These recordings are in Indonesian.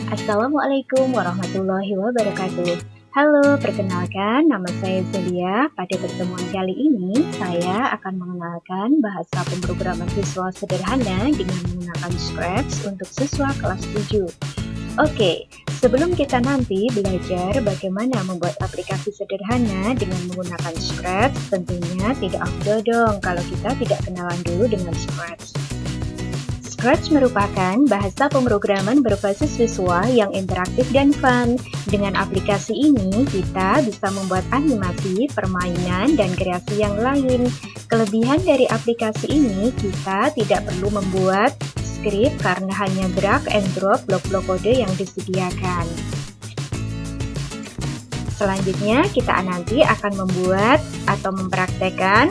Assalamualaikum warahmatullahi wabarakatuh. Halo, perkenalkan nama saya Zelia. Pada pertemuan kali ini, saya akan mengenalkan bahasa pemrograman visual sederhana dengan menggunakan Scratch untuk siswa kelas 7. Oke, sebelum kita nanti belajar bagaimana membuat aplikasi sederhana dengan menggunakan Scratch, tentunya tidak afdol dong kalau kita tidak kenalan dulu dengan Scratch. Scratch merupakan bahasa pemrograman berbasis visual yang interaktif dan fun. Dengan aplikasi ini, kita bisa membuat animasi, permainan, dan kreasi yang lain. Kelebihan dari aplikasi ini, kita tidak perlu membuat skrip karena hanya drag and drop blok-blok kode yang disediakan. Selanjutnya, kita nanti akan membuat atau mempraktekkan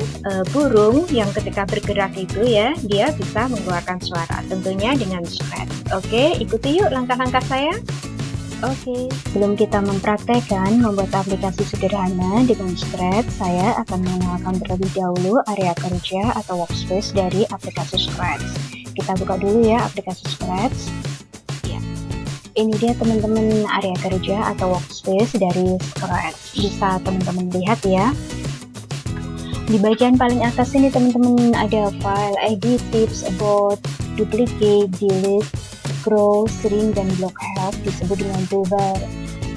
burung yang ketika bergerak itu ya, dia bisa mengeluarkan suara, tentunya dengan Scratch. Oke, ikuti yuk langkah-langkah saya. Oke, sebelum kita mempraktekkan membuat aplikasi sederhana dengan Scratch, saya akan mengenalkan terlebih dahulu area kerja atau workspace dari aplikasi Scratch. Kita buka dulu ya aplikasi Scratch. Ini dia teman-teman area kerja atau workspace dari Scratch. Bisa teman-teman lihat ya. Di bagian paling atas ini teman-teman ada file, edit, tips, about, duplicate, delete, grow, shrink, dan block help disebut dengan toolbar.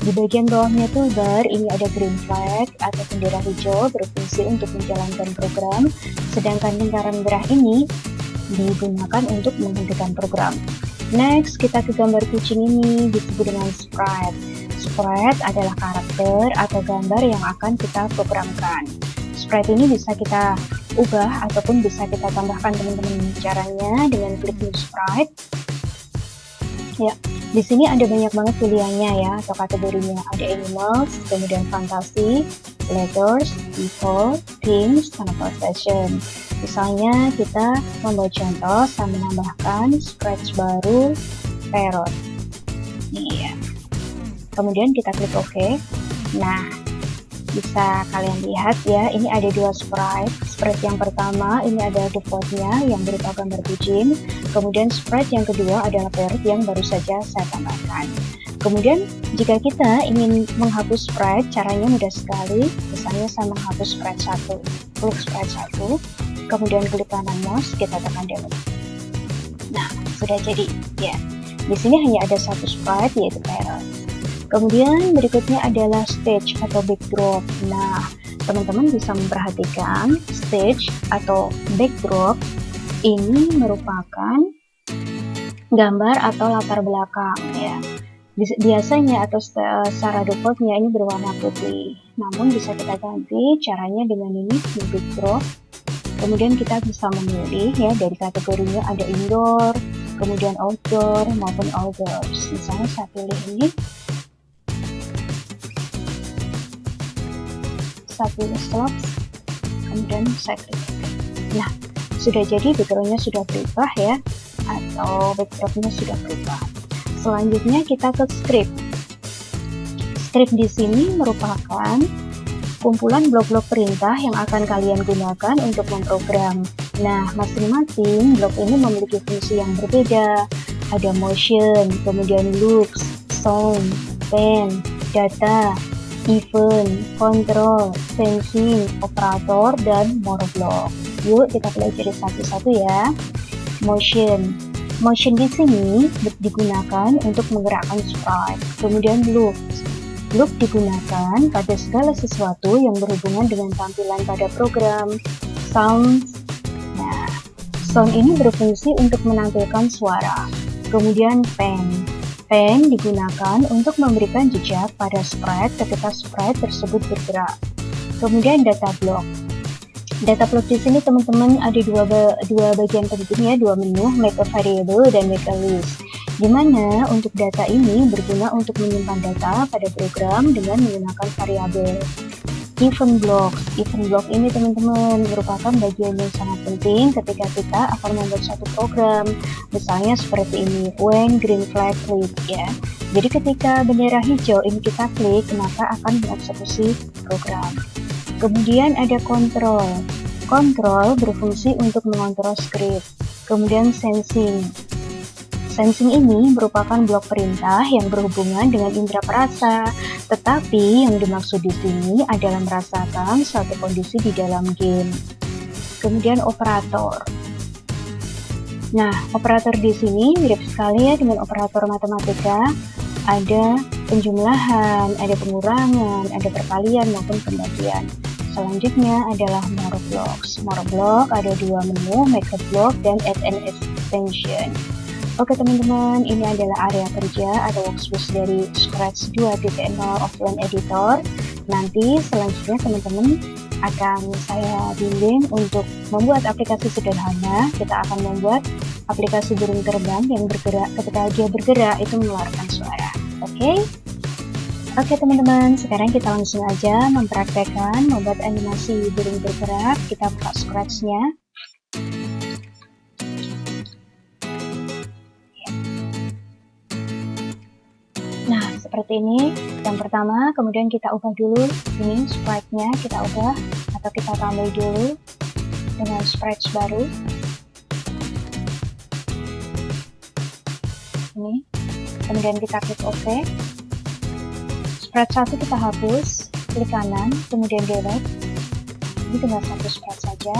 Di bagian bawahnya toolbar ini ada green flag atau bendera hijau berfungsi untuk menjalankan program, sedangkan lingkaran merah ini digunakan untuk menghentikan program. Next, kita ke gambar kucing ini disebut dengan sprite. Sprite adalah karakter atau gambar yang akan kita programkan. Sprite ini bisa kita ubah ataupun bisa kita tambahkan teman-teman. Caranya dengan klik new sprite. Ya, di sini ada banyak banget pilihannya ya atau kategorinya. Ada animals, kemudian fantasy, letters, people, themes, sama profession. Misalnya kita membuat contoh sambil menambahkan Scratch baru parrot. Nih ya. Kemudian kita klik OK. Nah, bisa kalian lihat ya, ini ada dua sprite. Sprite yang pertama ini ada defaultnya yang berupa gambar kucing. Kemudian sprite yang kedua adalah parrot yang baru saja saya tambahkan. Kemudian jika kita ingin menghapus sprite, caranya mudah sekali. Misalnya saya menghapus sprite 1. Klik sprite 1. Kemudian klik kanan mouse, kita tekan delete. Nah, sudah jadi ya. Di sini hanya ada satu sprite yaitu parrot. Kemudian berikutnya adalah stage atau backdrop. Nah, teman-teman bisa memperhatikan stage atau backdrop ini merupakan gambar atau latar belakang ya. Biasanya atau secara defaultnya ini berwarna putih. Namun bisa kita ganti caranya dengan ini di backdrop. Kemudian kita bisa memilih ya dari kategorinya ada indoor, kemudian outdoor maupun outdoors. Misalnya saya pilih ini, saya pilih slopes, kemudian saya klik. Nah, sudah jadi backgroundnya sudah berubah ya, atau backdropnya sudah berubah. Selanjutnya kita ke script. Script di sini merupakan kumpulan blok-blok perintah yang akan kalian gunakan untuk memprogram. Nah, masing-masing blok ini memiliki fungsi yang berbeda. Ada motion, kemudian loops, sound, pen, data, event, control, sensing, operator, dan more block. Yuk kita pelajari satu-satu ya. Motion. Motion di sini digunakan untuk menggerakkan sprite. Kemudian loops. Loop digunakan pada segala sesuatu yang berhubungan dengan tampilan pada program. Sound. Nah, sound ini berfungsi untuk menampilkan suara. Kemudian pen. Pen digunakan untuk memberikan jejak pada sprite ketika sprite tersebut bergerak. Kemudian data block. Data block di sini teman-teman ada dua bagian penting ya, dua menu, make a variable dan make a list. Di mana untuk data ini berguna untuk menyimpan data pada program dengan menggunakan variabel. Event block. Event block ini teman-teman merupakan bagian yang sangat penting ketika kita akan membuat satu program. Misalnya seperti ini, when green flag click ya. Jadi ketika bendera hijau ini kita klik, maka akan mengeksekusi program. Kemudian ada control. Control berfungsi untuk mengontrol script. Kemudian sensing. Sensing ini merupakan blok perintah yang berhubungan dengan indera perasa, tetapi yang dimaksud di sini adalah merasakan suatu kondisi di dalam game. Kemudian operator. Nah, operator di sini mirip sekali ya dengan operator matematika. Ada penjumlahan, ada pengurangan, ada perkalian maupun pembagian. Selanjutnya adalah more blocks. More block ada dua menu, make a block dan add an extension. Oke teman-teman, ini adalah area kerja atau workspace dari Scratch 2.0 offline editor. Nanti selanjutnya teman-teman akan saya bimbing untuk membuat aplikasi sederhana. Kita akan membuat aplikasi burung terbang yang bergerak, ketika dia bergerak itu mengeluarkan suara. Oke teman-teman, sekarang kita langsung aja mempraktekkan membuat animasi burung bergerak. Kita buka Scratch-nya. Nah, seperti ini. Yang pertama, kemudian kita ubah dulu ini sprite-nya, kita ubah atau kita tambah dulu dengan sprite baru. Ini. Kemudian kita klik OK. Sprite 1 kita hapus, klik kanan, kemudian delete. Ini tinggal satu sprite saja.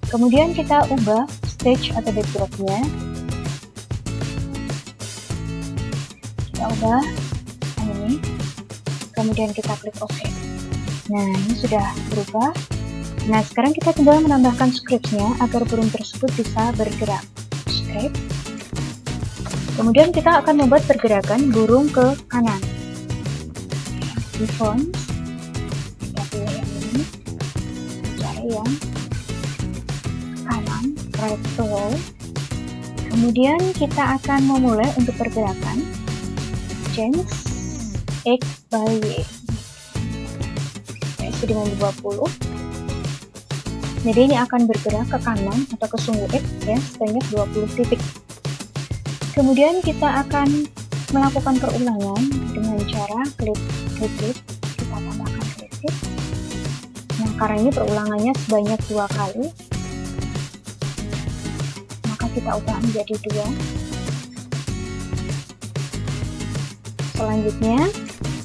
Kemudian kita ubah stage atau backdrop-nya. Kita ubah ini, kemudian kita klik OK. Nah, ini sudah berubah. Nah, sekarang kita tinggal menambahkan script-nya agar burung tersebut bisa bergerak. Script. Kemudian kita akan membuat pergerakan burung ke kanan. Di font, kita pilih yang ini, cari yang kanan, right to left. Kemudian kita akan memulai untuk pergerakan. Change X by Y. Yaitu dengan 20. Jadi ini akan bergerak ke kanan atau ke sumbu X ya, sebanyak 20 titik. Kemudian kita akan melakukan perulangan dengan cara klik, kita tambahkan klik. Nah, karena ini perulangannya sebanyak 2 kali, maka kita ubah menjadi 2. Selanjutnya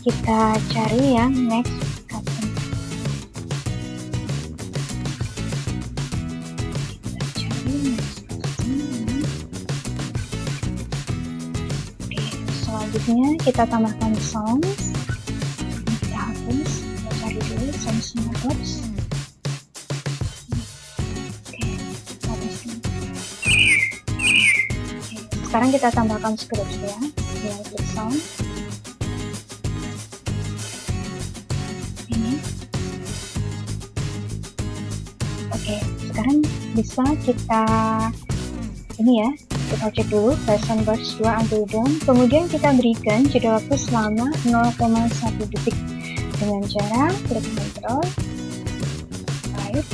kita cari yang next custom. Kita cari next custom. Oke, selanjutnya kita tambahkan sounds. Ini kita hapus, kita cari dulu sounds box. Oke, hapus dulu. Oke, sekarang kita tambahkan script ya, dengan klik sound. Oke, sekarang bisa kita ini ya, kita cek dulu Lesson Burst 2 until dawn. Kemudian kita berikan jeda waktu selama 0,1 detik dengan cara klik Ctrl right,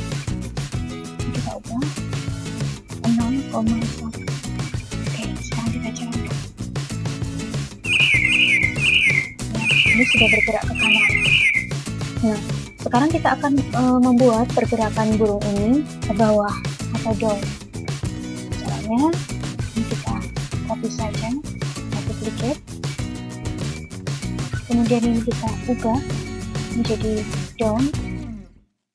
kita ubah 0,1. Oke, sekarang kita jalankan. Nah, ini sudah bergerak ke kanan. Nah, sekarang kita akan membuat pergerakan burung ini ke bawah atau down. Caranya ini kita copy saja, duplicate. Kemudian ini kita ubah menjadi down.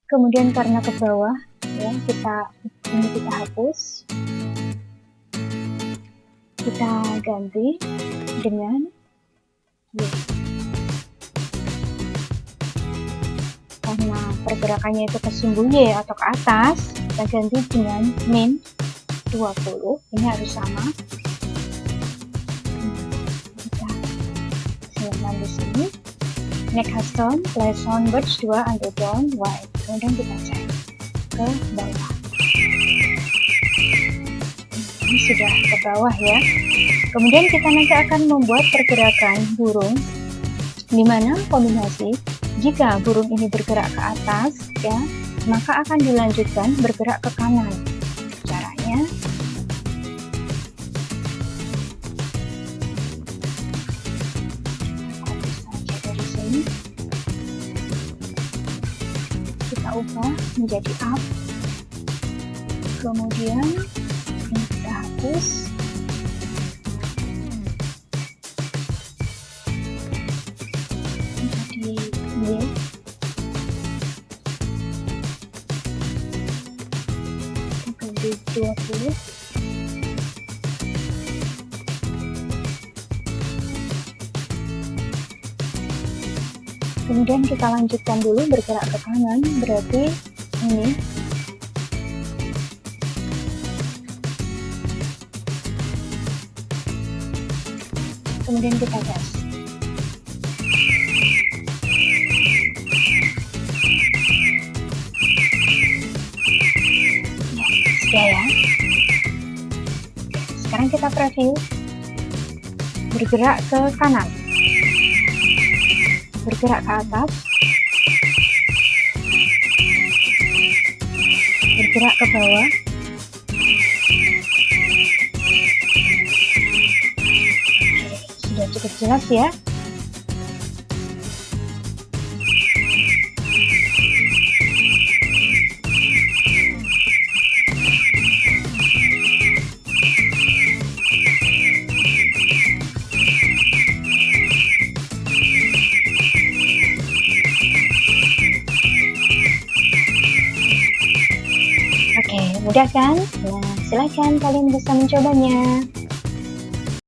Kemudian karena ke bawah, ya ini kita hapus. Kita ganti dengan Y. Karena pergerakannya itu ke sumbu Y atau ke atas, kita ganti dengan min 20. Ini harus sama. Kita simpan di sini. Next custom, Lesson Burst 2 until dawn white. Kemudian kita cek ke bawah. Ini sudah ke bawah ya. Kemudian kita nanti akan membuat pergerakan burung, di mana kombinasi jika burung ini bergerak ke atas, ya, maka akan dilanjutkan bergerak ke kanan. Caranya, copy saja dari sini. Kita ubah menjadi up. Kemudian ini kita hapus. 20. Kemudian kita lanjutkan dulu bergerak ke kanan, berarti ini. Kemudian kita gas. Ya. Sekarang kita preview. Bergerak ke kanan. Bergerak ke atas. Bergerak ke bawah. Sudah cukup jelas ya. Oke, mudah kan? Nah, silakan kalian bisa mencobanya.